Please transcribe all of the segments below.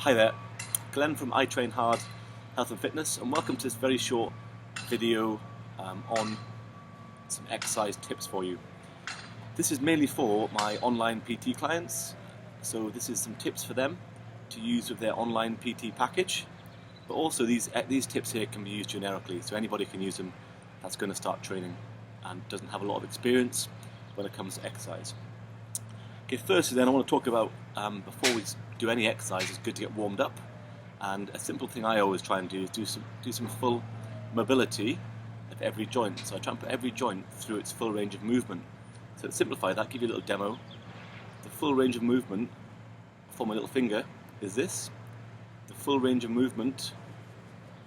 Hi there, Glenn from I Train Hard Health and Fitness, and welcome to this very short video on some exercise tips for you. This is mainly for my online PT clients, so this is some tips for them to use with their online PT package, but also these tips here can be used generically, so anybody can use them that's going to start training and doesn't have a lot of experience when it comes to exercise. Okay, firstly then I want to talk about, before we do any exercise, it's good to get warmed up, and a simple thing I always try and do is do some full mobility of every joint. So I try and put every joint through its full range of movement. So to simplify that, give you a little demo. The full range of movement for my little finger is this. The full range of movement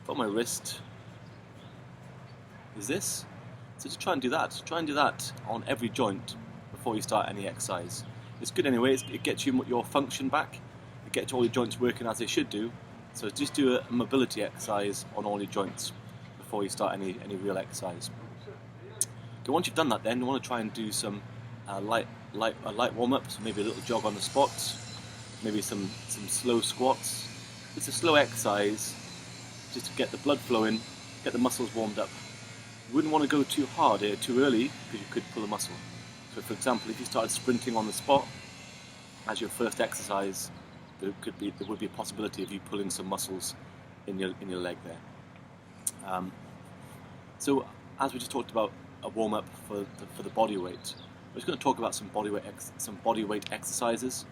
for my wrist is this. So just try and do that. Try and do that on every joint before you start any exercise. It's good anyway, it gets you your function back, it gets all your joints working as they should do, so just do a mobility exercise on all your joints before you start any real exercise. Okay, once you've done that then, you want to try and do some light warm-up, so maybe a little jog on the spot, maybe some slow squats. It's a slow exercise just to get the blood flowing, get the muscles warmed up. You wouldn't want to go too hard here too early because you could pull a muscle. So for example, if you started sprinting on the spot as your first exercise, there would be a possibility of you pulling some muscles in your leg there. So as we just talked about a warm up for the body weight, we're just going to talk about some body weight exercises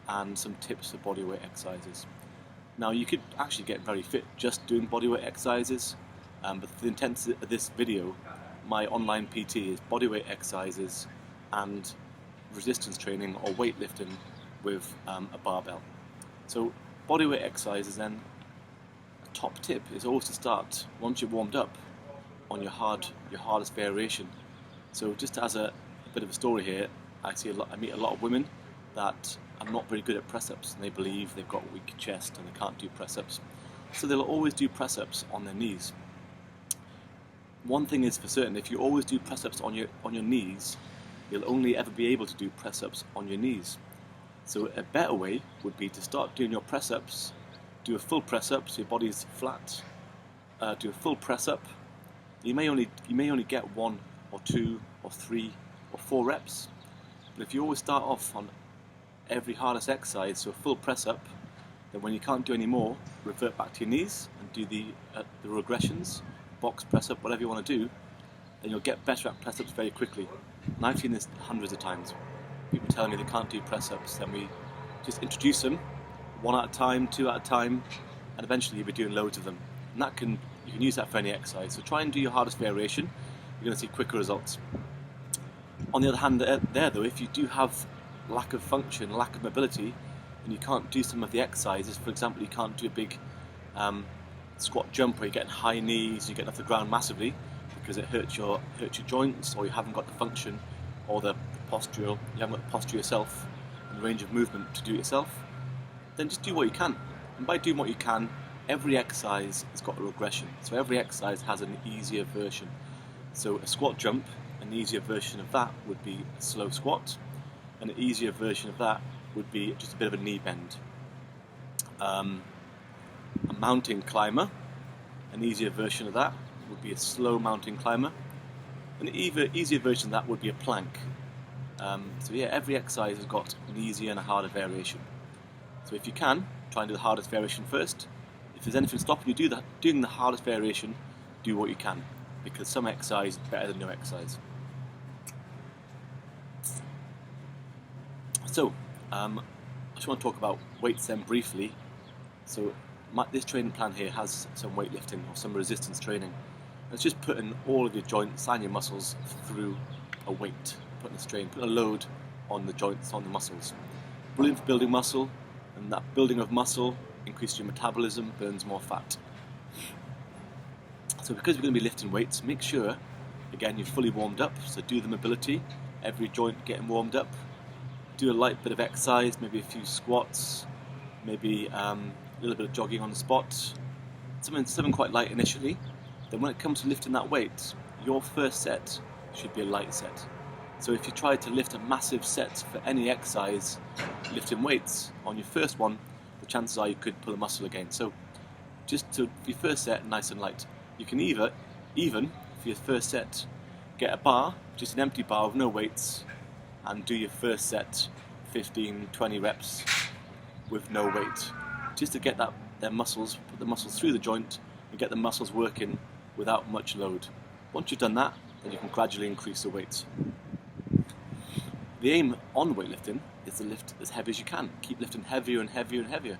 and some tips for body weight exercises. Now you could actually get very fit just doing body weight exercises, but for the intent of this video, my online PT is body weight exercises and resistance training or weightlifting with a barbell. So bodyweight exercises then, a top tip is always to start once you're warmed up on your hardest variation. So just as a bit of a story here, I meet a lot of women that are not very good at press-ups, and they believe they've got a weak chest and they can't do press-ups. So they'll always do press-ups on their knees. One thing is for certain, if you always do press-ups on your knees, you'll only ever be able to do press-ups on your knees. So a better way would be to start doing your press-ups, do a full press-up so your body's flat, do a full press-up. You may only get 1 or 2 or 3 or 4 reps, but if you always start off on every hardest exercise, so a full press-up, then when you can't do any more, revert back to your knees and do the regressions, box press-up, whatever you want to do, then you'll get better at press-ups very quickly. And I've seen this hundreds of times. People telling me they can't do press-ups, then we just introduce them 1 at a time, 2 at a time, and eventually you'll be doing loads of them. And you can use that for any exercise. So try and do your hardest variation. You're going to see quicker results. On the other hand, there though, if you do have lack of function, lack of mobility, and you can't do some of the exercises, for example, you can't do a big squat jump where you're getting high knees, you're getting off the ground massively, because it hurts your joints, or you haven't got the function or the posture, you haven't got the posture yourself and the range of movement to do it yourself, then just do what you can. And by doing what you can, every exercise has got a regression. So every exercise has an easier version. So a squat jump, an easier version of that would be a slow squat, and an easier version of that would be just a bit of a knee bend. A mountain climber, an easier version of that would be a slow mountain climber. An easier version of that would be a plank. So yeah, every exercise has got an easier and a harder variation. So if you can, try and do the hardest variation first. If there's anything stopping you doing the hardest variation, do what you can, because some exercise is better than no exercise. So I just want to talk about weights then briefly. So this training plan here has some weightlifting or some resistance training. It's just putting all of your joints and your muscles through a weight, putting a strain, putting a load on the joints, on the muscles. Brilliant for building muscle, and that building of muscle increases your metabolism, burns more fat. So because we're going to be lifting weights, make sure, again, you're fully warmed up, so do the mobility, every joint getting warmed up. Do a light bit of exercise, maybe a few squats, maybe a little bit of jogging on the spot, something quite light initially. Then when it comes to lifting that weight, your first set should be a light set. So if you try to lift a massive set for any exercise, lifting weights, on your first one, the chances are you could pull a muscle again. So just for your first set, nice and light. You can even for your first set, get a bar, just an empty bar with no weights, and do your first set 15-20 reps with no weight, just to get put the muscles through the joint and get the muscles working without much load. Once you've done that, then you can gradually increase the weights. The aim on weightlifting is to lift as heavy as you can. Keep lifting heavier and heavier and heavier.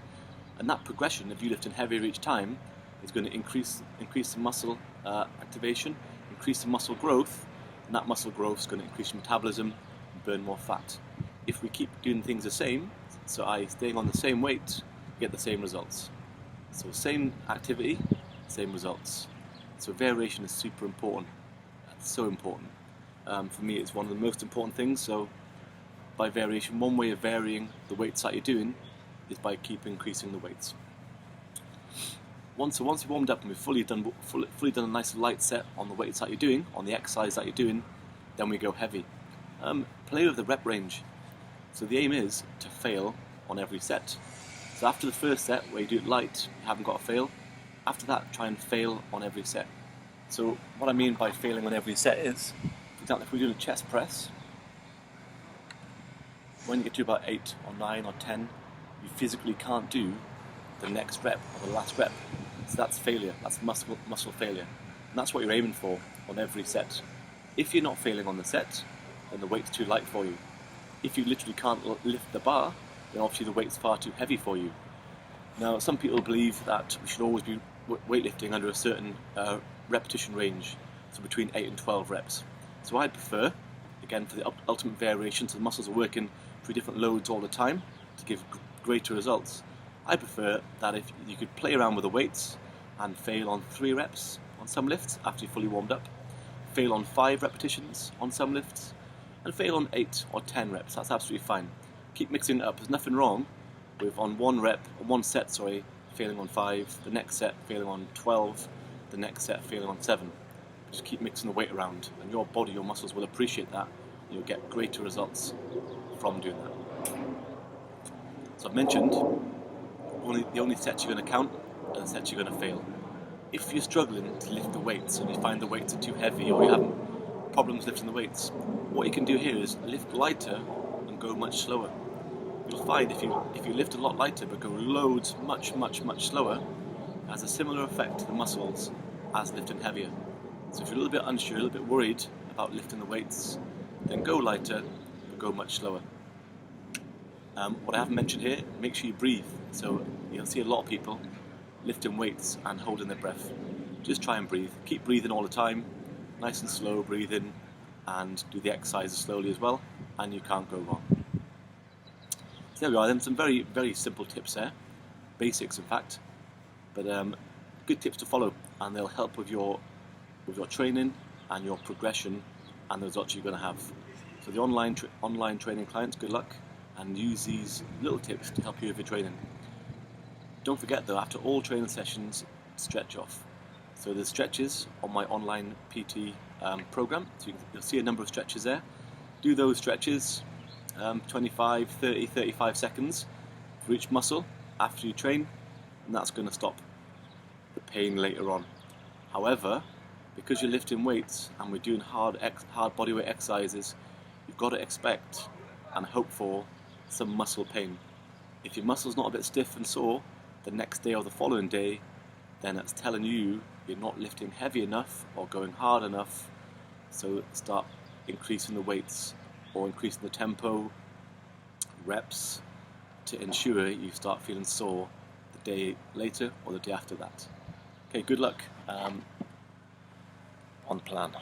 And that progression of you lifting heavier each time is going to increase the muscle activation, increase the muscle growth, and that muscle growth is going to increase your metabolism and burn more fat. If we keep doing things the same, so staying on the same weight, you get the same results. So same activity, same results. So variation is super important. That's so important. For me, it's one of the most important things. So by variation, one way of varying the weights that you're doing is by keep increasing the weights. Once you've warmed up and we've fully done a nice light set on the weights that you're doing, on the exercise that you're doing, then we go heavy. Play with the rep range. So the aim is to fail on every set. So after the first set, where you do it light, you haven't got to fail. After that, try and fail on every set. So what I mean by failing on every set is, for example, if we're doing a chest press, when you get to about 8 or 9 or 10, you physically can't do the next rep or the last rep. So that's failure, that's muscle failure. And that's what you're aiming for on every set. If you're not failing on the set, then the weight's too light for you. If you literally can't lift the bar, then obviously the weight's far too heavy for you. Now, some people believe that we should always be weightlifting under a certain repetition range, so between 8 and 12 reps. So I'd prefer, again, for the ultimate variation, so the muscles are working through different loads all the time to give greater results. I prefer that if you could play around with the weights and fail on 3 reps on some lifts after you're fully warmed up, fail on 5 repetitions on some lifts, and fail on 8 or 10 reps. That's absolutely fine. Keep mixing it up. There's nothing wrong with on one set, failing on 5, the next set failing on 12, the next set failing on 7. Just keep mixing the weight around, and your body, your muscles will appreciate that, and you'll get greater results from doing that. So I've mentioned the only sets you're going to count are the sets you're going to fail. If you're struggling to lift the weights and you find the weights are too heavy or you're having problems lifting the weights, what you can do here is lift lighter and go much slower. You'll find if you lift a lot lighter but go loads much slower, it has a similar effect to the muscles as lifting heavier. So if you're a little bit unsure, a little bit worried about lifting the weights, then go lighter but go much slower. What I haven't mentioned here, make sure you breathe. So you'll see a lot of people lifting weights and holding their breath. Just try and breathe. Keep breathing all the time, nice and slow breathing, and do the exercises slowly as well, and you can't go wrong. So there we are then, some very, very simple tips there, basics in fact, but good tips to follow, and they'll help with your training and your progression and the results you're going to have. So the online training clients, good luck, and use these little tips to help you with your training. Don't forget though, after all training sessions, stretch off. So there's stretches on my online PT program, so you'll see a number of stretches there. Do those stretches, 25, 30, 35 seconds for each muscle after you train, and that's going to stop the pain later on. However, because you're lifting weights and we're doing hard bodyweight exercises, you've got to expect and hope for some muscle pain. If your muscle's not a bit stiff and sore the next day or the following day, then that's telling you you're not lifting heavy enough or going hard enough. So start increasing the weights or increasing the tempo, reps, to ensure you start feeling sore the day later or the day after that. Okay, good luck on plan.